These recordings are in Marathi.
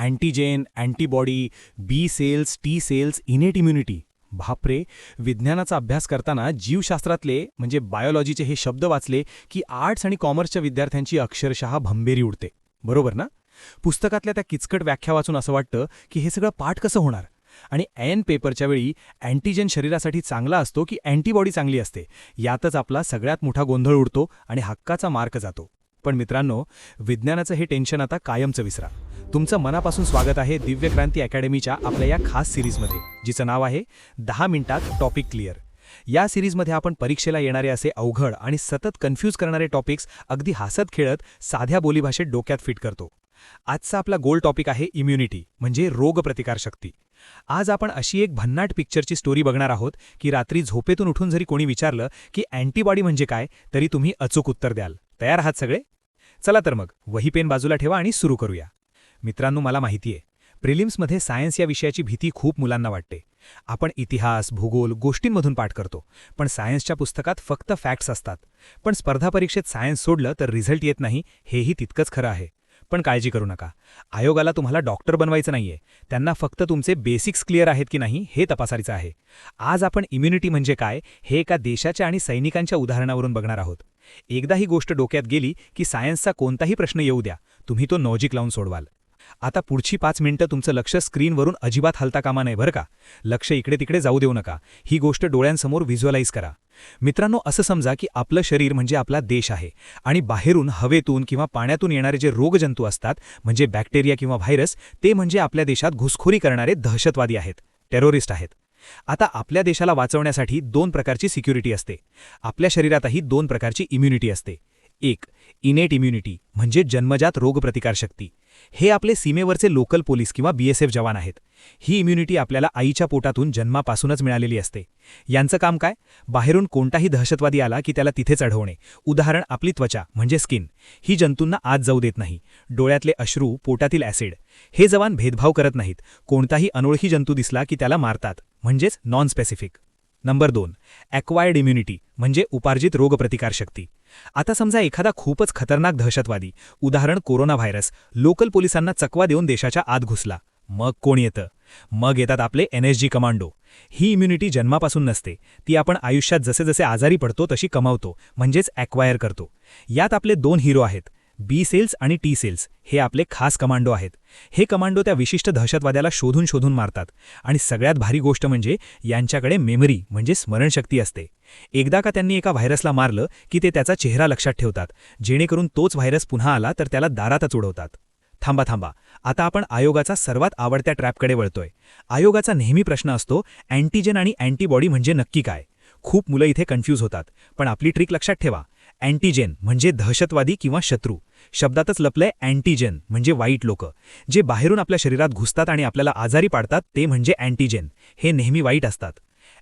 Antigen, antibody, B cells, T cells, innate immunity. बापरे, विज्ञानाचा अभ्यास करताना जीवशास्त्रातले म्हणजे बायोलॉजीचे हे शब्द वाचले की आर्ट्स आणि कॉमर्सच्या विद्यार्थ्यांची अक्षरशः भंबेरी उडते. बरोबर ना? पुस्तकातल्या त्या किचकट व्याख्या वाचून असं वाटतं की हे सगळं पाठ कसं होणार. आणि ऐन पेपरच्या वेळी अँटीजेन शरीरासाठी चांगला असतो की अँटीबॉडी चांगली असते, यातच आपला सगळ्यात मोठा गोंधळ उडतो आणि हक्काचा मार्क जातो. पण मित्रांनो, विज्ञानाचं हे टेन्शन आता कायमचं विसरा. तुमचं मनापासून स्वागत आहे दिव्यक्रांती अकॅडमीच्या आपल्या या खास सिरीजमध्ये, जिचं नाव आहे 10 मिनिटात टॉपिक क्लिअर. या सिरीजमध्ये आपण परीक्षेला येणारे असे अवघड आणि सतत कन्फ्यूज करणारे टॉपिक्स अगदी हसत खेळत साध्या बोलीभाषेत डोक्यात फिट करतो. आजचा आपला गोल टॉपिक आहे इम्युनिटी म्हणजे रोगप्रतिकारशक्ती. आज आपण अशी एक भन्नाट पिक्चरची स्टोरी बघणार आहोत की रात्री झोपेतून उठून जरी कोणी विचारलं की अँटीबॉडी म्हणजे काय, तरी तुम्ही अचूक उत्तर द्याल. तयार आहात सगळे? चला तर मग वही पेन बाजूला ठेवा आणि सुरू करूया. मित्रांनो, मला माहिती आहे, प्रिलिम्समध्ये सायन्स या विषयाची भीती खूप मुलांना वाटते. आपण इतिहास, भूगोल, गोष्टींमधून पाठ करतो, पण सायन्सच्या पुस्तकात फक्त फॅक्ट्स असतात. पण स्पर्धा परीक्षेत सायन्स सोडलं तर रिझल्ट येत नाही, हेही तितकंच खरं आहे. पण काळजी करू नका, आयोगाला तुम्हाला डॉक्टर बनवायचं नाहीये. त्यांना फक्त तुमचे बेसिक्स क्लिअर आहेत की नाही हे तपासायचं आहे. आज आपण इम्युनिटी म्हणजे काय हे एका देशाच्या आणि सैनिकांच्या उदाहरणावरून बघणार आहोत. एकदा ही गोष्ट डोक्यात गेली की सायन्सचा कोणताही प्रश्न येऊ द्या, तुम्ही तो लॉजिक लावून सोडवाल. आता पुढची 5 मिनिटं तुमचं लक्ष स्क्रीनवरून अजिबात हलता कामा नये बरं का. लक्ष इकडे तिकडे जाऊ देऊ नका. ही गोष्ट डोळ्यांसमोर व्हिज्युअलाइज करा. मित्रांनो, असं समजा की आपलं शरीर म्हणजे आपला देश आहे आणि बाहेरून हवेतून किंवा पाण्यातून येणारे जे रोगजंतू असतात म्हणजे बॅक्टेरिया किंवा व्हायरस, ते म्हणजे आपल्या देशात घुसखोरी करणारे दहशतवादी आहेत, टेररिस्ट आहेत. आता आपल्या देशाला वाचवण्यासाठी 2 प्रकारची सिक्युरिटी असते. आपल्या शरीरातही 2 प्रकारची इम्युनिटी असते. एक, इनेट इम्युनिटी म्हणजे जन्मजात रोगप्रतिकारशक्ती. हे आपले सीमेवरचे लोकल पोलीस किंवा BSF जवान आहेत. ही इम्युनिटी आपल्याला आईच्या पोटातून जन्मापासूनच मिळालेली असते. यांचं काम काय? बाहेरून कोणताही दहशतवादी आला की त्याला तिथेच अडवणे. उदाहरण, आपली त्वचा म्हणजे स्किन, ही जंतूंना आत जाऊ देत नाही. डोळ्यातले अश्रू, पोटातील ॲसिड, हे जवान भेदभाव करत नाहीत. कोणताही अनोळखी जंतू दिसला की त्याला मारतात, म्हणजेच non specific. Number 2, acquired immunity म्हणजे उपार्जित रोगप्रतिकारशक्ती. आता समजा एखादा खूपच खतरनाक दहशतवादी, उदाहरण कोरोना व्हायरस, लोकल पोलिसांना चकवा देऊन देशाच्या आत घुसला. मग कोण येतं? मग येतात आपले NSG कमांडो. ही इम्युनिटी जन्मापासून नसते, ती आपण आयुष्यात जसे जसे आजारी पडतो तशी कमावतो, म्हणजेच ॲक्वायर करतो. यात आपले 2 हिरो आहेत, बी सेल्स आणि टी सेल्स. हे आपले खास कमांडो आहेत. हे कमांडो त्या विशिष्ट दहशतवाद्याला शोधून शोधून मारतात. आणि सगळ्यात भारी गोष्ट म्हणजे यांच्याकडे मेमरी म्हणजे स्मरणशक्ती असते. एकदा का त्यांनी एका व्हायरसला मारलं की ते त्याचा चेहरा लक्षात ठेवतात, जेणेकरून तोच व्हायरस पुन्हा आला तर त्याला दारातच उडवतात. थांबा, आता आपण आयोगाचा सर्वात आवडत्या ट्रॅपकडे वळतोय. आयोगाचा नेहमी प्रश्न असतो, अँटीजेन आणि अँटीबॉडी म्हणजे नक्की काय? खूप मुलं इथे कन्फ्यूज होतात, पण आपली ट्रिक लक्षात ठेवा. अँटीजेन म्हणजे दहशतवादी किंवा शत्रू. शब्दातच लपलंय अँटीजेन म्हणजे वाईट लोक, जे बाहेरून आपल्या शरीरात घुसतात आणि आपल्याला आजारी पाडतात, ते म्हणजे अँटीजेन. हे नेहमी वाईट असतात.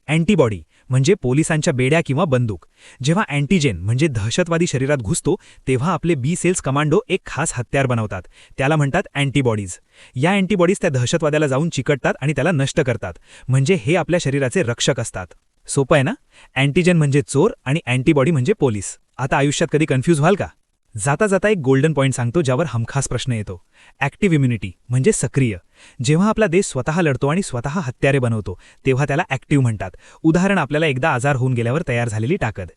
अँटीबॉडी म्हणजे पोलिसांच्या बेड्या किंवा बंदूक. जेव्हा अँटीजेन म्हणजे दहशतवादी शरीरात घुसतो, तेव्हा आपले बी सेल्स कमांडो एक खास हत्यार बनवतात. त्याला म्हणतात अँटीबॉडीज. या अँटीबॉडीज त्या दहशतवाद्याला जाऊन चिकटतात आणि त्याला नष्ट करतात. म्हणजे हे आपल्या शरीराचे रक्षक असतात. सोपं आहे ना? अँटीजेन म्हणजे चोर आणि अँटीबॉडी म्हणजे पोलीस. आता आयुष्यात कधी कन्फ्यूज व्हाल का? जाता जाता एक गोल्डन पॉईंट सांगतो ज्यावर हमखास प्रश्न येतो. ॲक्टिव्ह इम्युनिटी म्हणजे सक्रिय. जेव्हा आपला देश स्वतः लढतो आणि स्वतः हत्यारे बनवतो, तेव्हा त्याला ॲक्टिव्ह म्हणतात. उदाहरण, आपल्याला एकदा आजार होऊन गेल्यावर तयार झालेली ताकद.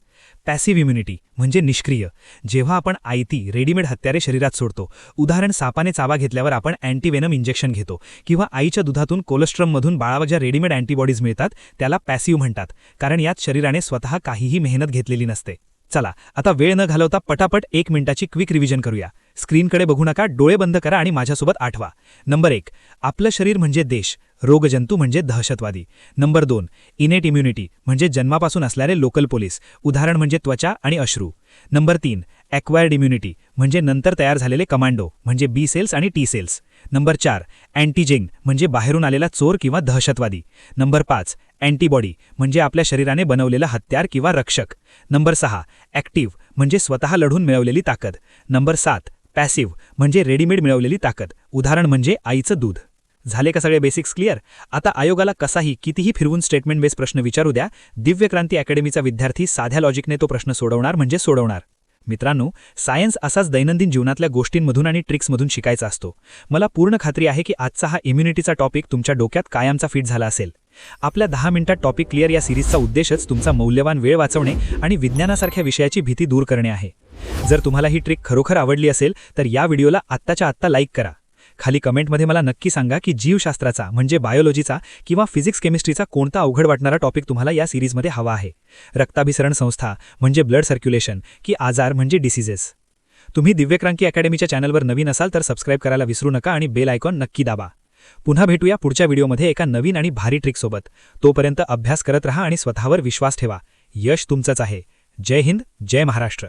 पॅसिव्ह इम्युनिटी म्हणजे निष्क्रिय. जेव्हा आपण आयती रेडीमेड हत्यारे शरीरात सोडतो, उदाहरण, सापाने चावा घेतल्यावर आपण अँटीवेनम इंजेक्शन घेतो, किंवा आईच्या दुधातून कोलेस्ट्रॉलमधून बाळाला ज्या रेडीमेड अँटीबॉडीज मिळतात त्याला पॅसिव्ह म्हणतात, कारण यात शरीराने स्वतः काहीही मेहनत घेतलेली नसते. चला, आता वेळ न घालवता पटापट 1 मिनिटाची क्विक रिव्हिजन करूया. स्क्रीनकडे बघू नका, डोळे बंद करा आणि माझ्यासोबत आठवा. नंबर 1, आपलं शरीर म्हणजे देश, रोगजंतू म्हणजे दहशतवादी. नंबर 2, इनेट इम्युनिटी म्हणजे जन्मापासून असणारे लोकल पोलीस, उदाहरण म्हणजे त्वचा आणि अश्रू. नंबर 3, ॲक्वायर्ड इम्युनिटी म्हणजे नंतर तयार झालेले कमांडो म्हणजे बी सेल्स आणि टी सेल्स. नंबर 4, अँटीजेन म्हणजे बाहेरून आलेला चोर किंवा दहशतवादी. नंबर 5, अँटीबॉडी म्हणजे आपल्या शरीराने बनवलेलं हत्यार किंवा रक्षक. नंबर 6, ॲक्टिव्ह म्हणजे स्वतः लढून मिळवलेली ताकद. नंबर 7, पॅसिव्ह म्हणजे रेडीमेड मिळवलेली ताकद, उदाहरण म्हणजे आईचं दूध. झाले का सगळे बेसिक्स क्लिअर? आता आयोगाला कसाही कितीही फिरवून स्टेटमेंट बेस प्रश्न विचारू द्या, दिव्यक्रांती अकॅडमीचा विद्यार्थी साध्या लॉजिकने तो प्रश्न सोडवणार म्हणजे सोडवणार. मित्रांनो, सायन्स असाच दैनंदिन जीवनातल्या गोष्टींमधून आणि ट्रिक्समधून शिकायचा असतो. मला पूर्ण खात्री आहे की आजचा हा इम्युनिटीचा टॉपिक तुमच्या डोक्यात कायमचा फिट झाला असेल. आपल्या 10 मिनिटात टॉपिक क्लिअर या सिरीजचा उद्देशच तुमचा मौल्यवान वेळ वाचवणे आणि विज्ञानासारख्या विषयाची भीती दूर करणे आहे. जर तुम्हाला ही ट्रिक खरोखर आवडली असेल तर या व्हिडिओला आत्ताच्या आत्ता लाईक करा. खाली कमेंटमध्ये मला नक्की सांगा की जीवशास्त्राचा म्हणजे बायोलॉजीचा किंवा फिजिक्स केमिस्ट्रीचा कोणता अवघड वाटणारा टॉपिक तुम्हाला या सिरीजमध्ये हवा आहे. रक्ताभिसरण संस्था म्हणजे ब्लड सर्क्युलेशन की आजार म्हणजे डिसीजेस. तुम्ही दिव्यक्रांती अकॅडमीच्या चॅनलवर नवीन असाल तर सबस्क्राईब करायला विसरू नका आणि बेल आयकॉन नक्की दाबा. पुन्हा भेटूया पुढच्या व्हिडिओमध्ये एका नवीन आणि भारी ट्रिकसोबत. तोपर्यंत अभ्यास करत रहा आणि स्वतःवर विश्वास ठेवा. यश तुमचंच आहे. जय हिंद, जय महाराष्ट्र.